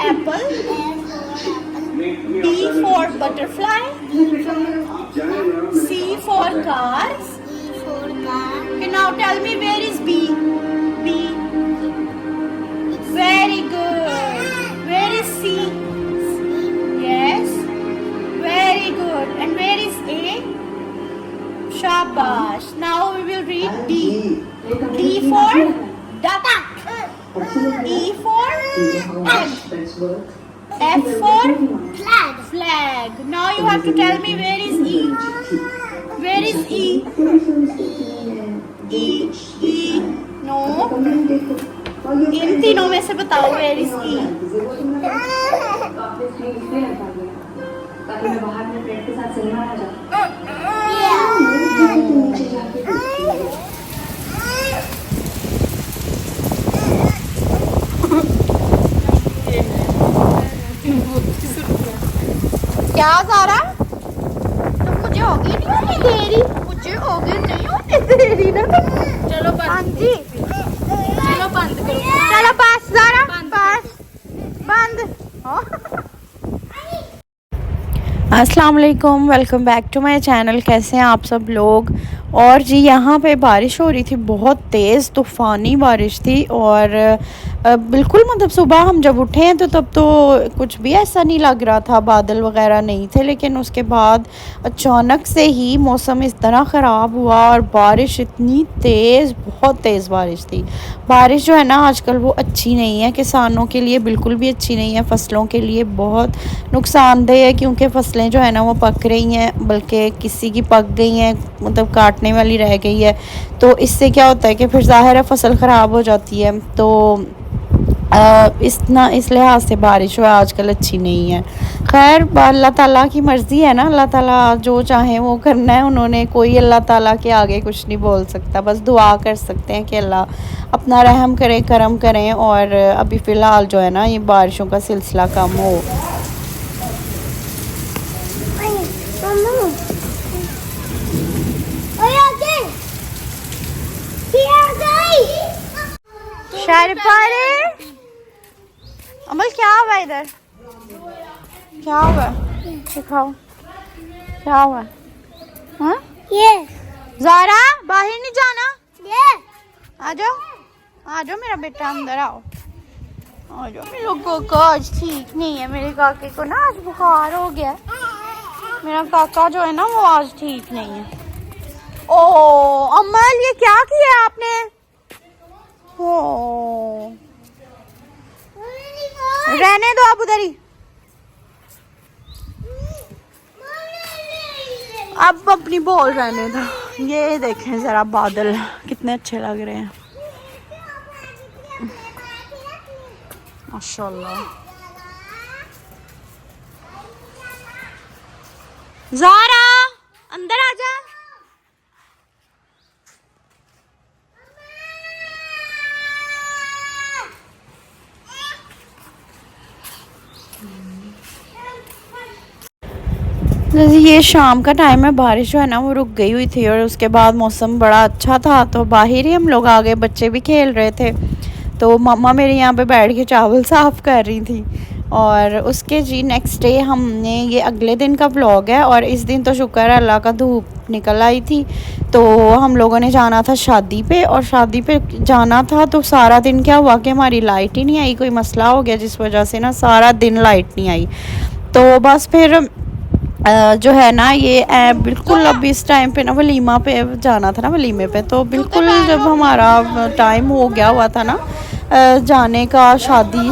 apple. B for butterfly. C for cars. Okay, now tell me where is B? B. Very good. Where is C? Yes. Very good. And where is A? Shabash. Now we will read D. D for duck. E for egg. F for flag. Flag. Now you have to tell me where is E. Where is E? E. E. No. इन तीनों में से बताओ where is E. ताकि मैं बाहर में friend के साथ सिनेमा ना जाऊं। क्या सारा तो मुझे होगी नहीं होने दे रही, मुझे होगी नहीं होने दे रही ना। चलो हाँ जी, चलो बंद करो, चलो बस सारा बस बंद। अस्सलाम वालेकुम, welcome back to my channel. कैसे हैं आप सब लोग। और जी यहाँ पे बारिश हो रही थी, बहुत तेज़ तूफ़ानी बारिश थी। और बिल्कुल मतलब सुबह हम जब उठे हैं तो तब तो कुछ भी ऐसा नहीं लग रहा था, बादल वगैरह नहीं थे। लेकिन उसके बाद अचानक से ही मौसम इस तरह ख़राब हुआ और बारिश इतनी तेज़, बहुत तेज़ बारिश थी। बारिश जो है ना आजकल वो अच्छी नहीं है, किसानों के लिए बिल्कुल भी अच्छी नहीं है, फसलों के लिए बहुत नुकसानदेह है। क्योंकि फसलें जो है ना वो पक रही हैं, बल्कि किसी की पक गई हैं, मतलब काटने वाली रह गई है। तो इससे क्या होता है कि फिर ज़ाहिर है फसल ख़राब हो जाती है। तो इस लिहाज से बारिश जो है आजकल अच्छी नहीं है। खैर अल्लाह ताला की मर्ज़ी है ना, अल्लाह ताला जो चाहे वो करना है उन्होंने। कोई अल्लाह ताला के आगे कुछ नहीं बोल सकता, बस दुआ कर सकते हैं कि अल्लाह अपना रहम करें, करम करें। और अभी फ़िलहाल जो है ना ये बारिशों का सिलसिला कम हो। अमल क्या हुआ इधर, क्या हुआ दिखाओ, क्या हुआ। हाँ ये ज़ारा बाहर नहीं जाना, आ जाओ आ जाओ मेरा बेटा, अंदर आओ आ जाओ। मेरे लोगों को आज ठीक नहीं है, मेरे काके को ना आज बुखार हो गया। मेरा काका जो है ना वो आज ठीक नहीं है। ओ अमल ये क्या किया आपने। ओ रहने दो आप उधर ही। अब अपनी बॉल रहने दो। ये देखें जरा बादल कितने अच्छे लग रहे हैं, माशाल्लाह। ज़ारा अंदर आ जा। जैसे ये शाम का टाइम है, बारिश जो है ना वो रुक गई हुई थी और उसके बाद मौसम बड़ा अच्छा था। तो बाहर ही हम लोग आ गए, बच्चे भी खेल रहे थे। तो मम्मा मेरे यहाँ पे बैठ के चावल साफ़ कर रही थी। और उसके जी नेक्स्ट डे हमने, ये अगले दिन का व्लॉग है। और इस दिन तो शुक्र है अल्लाह का धूप निकल आई थी। तो हम लोगों ने जाना था शादी पे, और शादी पे जाना था तो सारा दिन क्या हुआ कि हमारी लाइट ही नहीं आई। कोई मसला हो गया जिस वजह से ना सारा दिन लाइट नहीं आई। तो बस फिर जो है ना ये बिल्कुल अब इस टाइम पे ना वलीमा पे जाना था ना, वलीमे पे। तो बिल्कुल जब हमारा टाइम हो गया हुआ था ना जाने का, शादी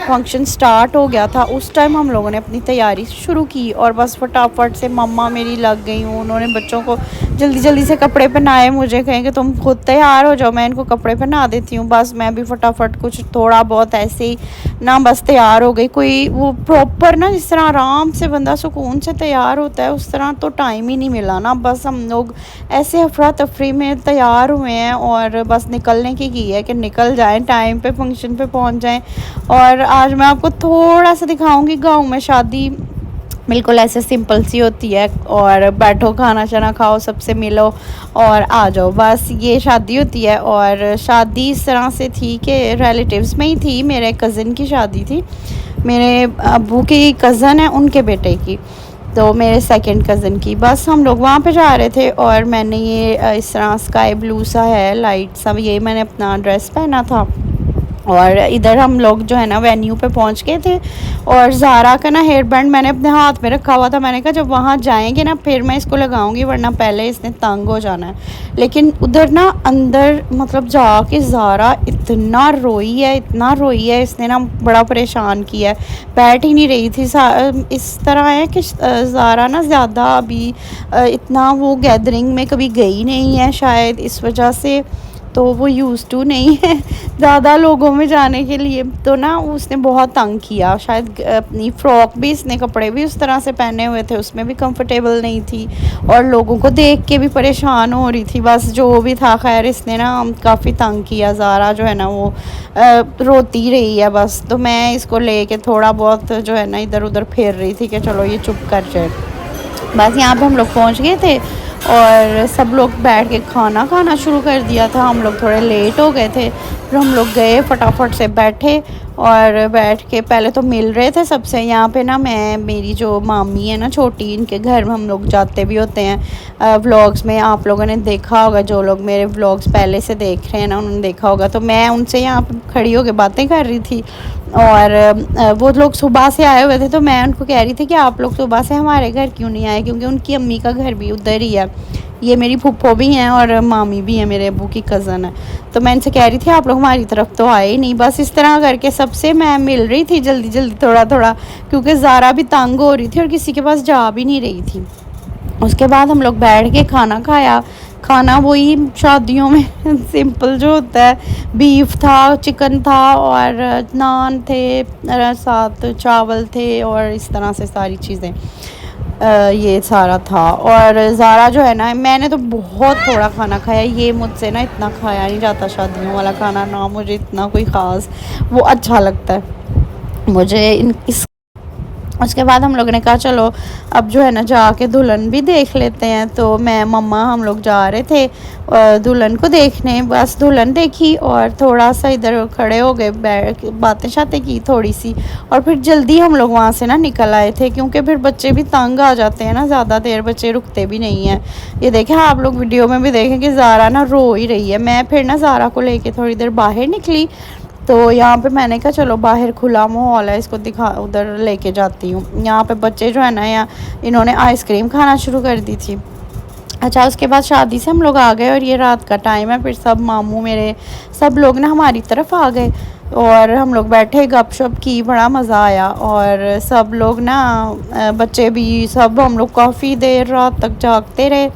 फंक्शन स्टार्ट हो गया था, उस टाइम हम लोगों ने अपनी तैयारी शुरू की। और बस फटाफट से मम्मा मेरी लग गई हूँ, उन्होंने बच्चों को जल्दी जल्दी से कपड़े पहनाए। मुझे कहें कि तुम खुद तैयार हो जाओ, मैं इनको कपड़े पहना देती हूँ। बस मैं भी फटाफट कुछ थोड़ा बहुत ऐसे ही ना बस तैयार हो गई। कोई वो प्रॉपर ना जिस तरह आराम से बंदा सुकून से तैयार होता है उस तरह तो टाइम ही नहीं मिला ना। बस हम लोग ऐसे अफरा तफरी में तैयार हुए हैं और बस निकलने की है कि निकल जाएं, टाइम पे फंक्शन पे पहुंच जाएं। और आज मैं आपको थोड़ा सा दिखाऊंगी गांव में शादी बिल्कुल ऐसे सिंपल सी होती है। और बैठो, खाना शाना खाओ, सबसे मिलो और आ जाओ, बस ये शादी होती है। और शादी इस तरह से थी कि रिलेटिव्स में ही थी, मेरे कज़न की शादी थी। मेरे अब्बू की कज़न है, उनके बेटे की, तो मेरे सेकंड कज़न की। बस हम लोग वहाँ पे जा रहे थे और मैंने ये इस तरह स्काई ब्लू सा है लाइट सा, ये मैंने अपना ड्रेस पहना था। और इधर हम लोग जो है ना वेन्यू पे पहुंच गए थे और ज़ारा का ना हेयर बैंड मैंने अपने हाथ में रखा हुआ था। मैंने कहा जब वहाँ जाएंगे ना फिर मैं इसको लगाऊंगी, वरना पहले इसने तंग हो जाना है। लेकिन उधर ना अंदर मतलब जाके ज़ारा इतना रोई है, इतना रोई है, इसने ना बड़ा परेशान किया है, बैठ ही नहीं रही थी। इस तरह है कि ज़ारा ना ज़्यादा अभी इतना वो गैदरिंग में कभी गई नहीं है शायद, इस वजह से तो वो यूज़ टू नहीं है ज़्यादा लोगों में जाने के लिए। तो ना उसने बहुत तंग किया, शायद अपनी फ़्रॉक भी, इसने कपड़े भी उस तरह से पहने हुए थे, उसमें भी कंफर्टेबल नहीं थी और लोगों को देख के भी परेशान हो रही थी। बस जो भी था, खैर इसने ना काफ़ी तंग किया। ज़ारा जो है ना वो रोती रही है बस। तो मैं इसको लेके थोड़ा बहुत जो है ना इधर उधर फेर रही थी कि चलो ये चुप कर जाए। बस यहाँ पे हम लोग पहुँच गए थे और सब लोग बैठ के खाना खाना शुरू कर दिया था। हम लोग थोड़े लेट हो गए थे, फिर हम लोग गए फटाफट से बैठे और बैठ के पहले तो मिल रहे थे सबसे। यहाँ पे ना मैं, मेरी जो मामी है ना छोटी, इनके घर में हम लोग जाते भी होते हैं व्लॉग्स में। आप लोगों ने देखा होगा, जो लोग मेरे व्लॉग्स पहले से देख रहे हैं ना उन्होंने देखा होगा। तो मैं उनसे यहाँ पर खड़ी होकर बातें कर रही थी और वो लोग सुबह से आए हुए थे। तो मैं उनको कह रही थी कि आप लोग सुबह से हमारे घर क्यों नहीं आए, क्योंकि उनकी अम्मी का घर भी उधर ही है। ये मेरी फूफो भी हैं और मामी भी हैं, मेरे अब्बू की कज़न है। तो मैं इनसे कह रही थी आप लोग हमारी तरफ तो आए ही नहीं। बस इस तरह करके सबसे मैं मिल रही थी जल्दी जल्दी, थोड़ा थोड़ा, क्योंकि ज़ारा भी तंग हो रही थी और किसी के पास जा भी नहीं रही थी। उसके बाद हम लोग बैठ के खाना खाया। खाना वही शादियों में सिंपल जो होता है, बीफ था, चिकन था और नान थे, साथ चावल थे और इस तरह से सारी चीज़ें, ये सारा था। और ज़ारा जो है ना, मैंने तो बहुत थोड़ा खाना खाया, ये मुझसे ना इतना खाया नहीं जाता शादियों वाला खाना, ना मुझे इतना कोई ख़ास वो अच्छा लगता है मुझे इस। उसके बाद हम लोग ने कहा चलो अब जो है ना जाके दुल्हन भी देख लेते हैं। तो मैं मम्मा हम लोग जा रहे थे दुल्हन को देखने। बस दुल्हन देखी और थोड़ा सा इधर खड़े हो गए, बैठ बातें शातें की थोड़ी सी, और फिर जल्दी हम लोग वहाँ से ना निकल आए थे, क्योंकि फिर बच्चे भी तंग आ जाते हैं ना, ज़्यादा देर बच्चे रुकते भी नहीं हैं। ये देखें, आप लोग वीडियो में भी देखें कि ज़ारा ना रो ही रही है। मैं फिर ना ज़ारा को लेके थोड़ी देर बाहर निकली, तो यहाँ पे मैंने कहा चलो बाहर खुला माहौल है, इसको दिखा, उधर लेके जाती हूँ। यहाँ पे बच्चे जो है ना, यहाँ इन्होंने आइसक्रीम खाना शुरू कर दी थी। अच्छा, उसके बाद शादी से हम लोग आ गए और ये रात का टाइम है, फिर सब मामू मेरे सब लोग ना हमारी तरफ आ गए और हम लोग बैठे गपशप की, बड़ा मज़ा आया। और सब लोग ना बच्चे भी सब, हम लोग काफ़ी देर रात तक जागते रहे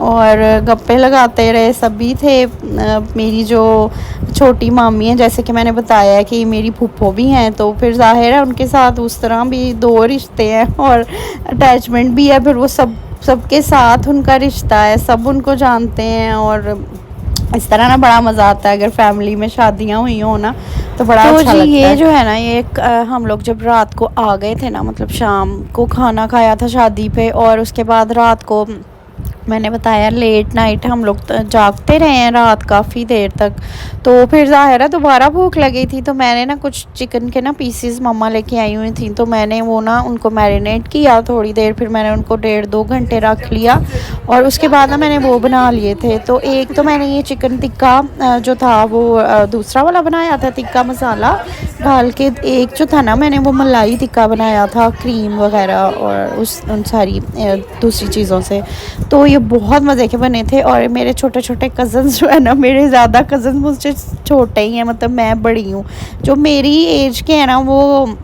और गप्पे लगाते रहे। सभी थे, मेरी जो छोटी मामी है, जैसे कि मैंने बताया है कि मेरी फूफो भी हैं, तो फिर जाहिर है उनके साथ उस तरह भी दो रिश्ते हैं और अटैचमेंट भी है। फिर वो सबके साथ उनका रिश्ता है, सब उनको जानते हैं और इस तरह ना बड़ा मज़ा आता है अगर फैमिली में शादियाँ हुई हो ना, तो बड़ा अच्छा लगता है। ये जो है ना, ये हम लोग जब रात को आ गए थे ना, मतलब शाम को खाना खाया था शादी पे और उसके बाद रात को मैंने बताया लेट नाइट हम लोग जागते रहे हैं रात काफ़ी देर तक। तो फिर ज़ाहिर है दोबारा भूख लगी थी, तो मैंने ना कुछ चिकन के ना पीसेस मम्मा लेके आई हुई थी, तो मैंने वो ना उनको मैरिनेट किया थोड़ी देर, फिर मैंने उनको 1.5-2 घंटे रख लिया और उसके बाद ना मैंने वो बना लिए थे। तो एक तो मैंने ये चिकन टिक्का जो था वो दूसरा वाला बनाया था, टिक्का मसाला डाल के। एक जो था ना, मैंने वो मलाई टिक्का बनाया था क्रीम वगैरह और उन सारी दूसरी चीज़ों से। तो ये बहुत मज़े के बने थे। और मेरे छोटे छोटे कज़न्स जो है ना, मेरे ज़्यादा कज़न्स मुझसे छोटे ही हैं, मतलब मैं बड़ी हूँ। जो मेरी एज के हैं ना, वो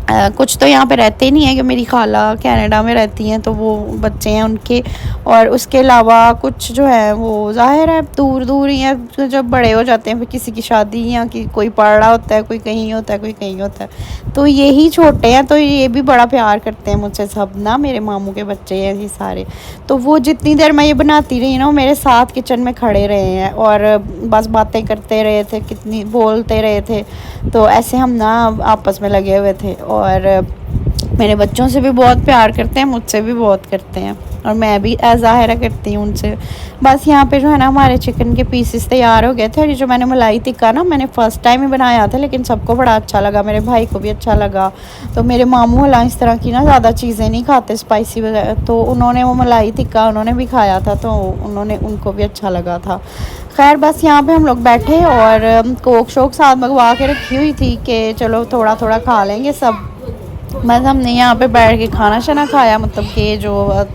कुछ तो यहाँ पे रहते नहीं है, कि मेरी खाला कनाडा में रहती हैं, तो वो बच्चे हैं उनके। और उसके अलावा कुछ जो है वो ज़ाहिर है दूर दूर ही हैं, जब बड़े हो जाते हैं फिर किसी की शादी या कि कोई पढ़ रहा होता है, कोई कहीं होता है, कोई कहीं होता है, तो यही छोटे हैं। तो ये भी बड़ा प्यार करते हैं मुझसे सब ना, मेरे मामू के बच्चे हैं ये सारे। तो वो जितनी देर मैं ये बनाती रही ना, वो मेरे साथ किचन में खड़े रहे हैं और बस बातें करते रहे थे, कितनी बोलते रहे थे। तो ऐसे हम ना आपस में लगे हुए थे और मेरे बच्चों से भी बहुत प्यार करते हैं, मुझसे भी बहुत करते हैं। और मैं भी ज़ाहिरा करती हूँ उनसे। बस यहाँ पे जो है ना हमारे चिकन के पीसेस तैयार हो गए थे। और ये जो मैंने मलाई टिक्का ना मैंने फ़र्स्ट टाइम ही बनाया था, लेकिन सबको बड़ा अच्छा लगा, मेरे भाई को भी अच्छा लगा। तो मेरे मामू वाला इस तरह की ना ज़्यादा चीज़ें नहीं खाते स्पाइसी वगैरह, तो उन्होंने वो मलाई टिक्का उन्होंने भी खाया था, तो उनको भी अच्छा लगा था। खैर बस यहाँ पे हम लोग बैठे और कोक शोक साथ मंगवा के रखी हुई थी कि चलो थोड़ा थोड़ा खा लेंगे सब। बस हमने यहाँ पे बैठ के खाना शाना खाया, मतलब कि जो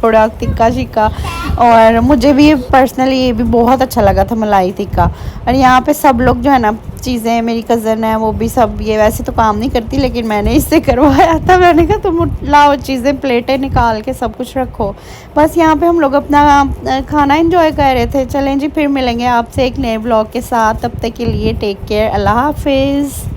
थोड़ा तिक्का शिक्का। और मुझे भी पर्सनली ये भी बहुत अच्छा लगा था मलाई टिक्का। और यहाँ पे सब लोग जो है ना चीज़ें, मेरी कज़न है वो भी सब, ये वैसे तो काम नहीं करती लेकिन मैंने इससे करवाया था। मैंने कहा तुम लाओ चीज़ें, प्लेटें निकाल के सब कुछ रखो। बस यहाँ पे हम लोग अपना खाना एंजॉय कर रहे थे। चलें जी, फिर मिलेंगे आपसे एक नए ब्लॉग के साथ। तब तक के लिए टेक केयर, अल्लाह हाफिज़।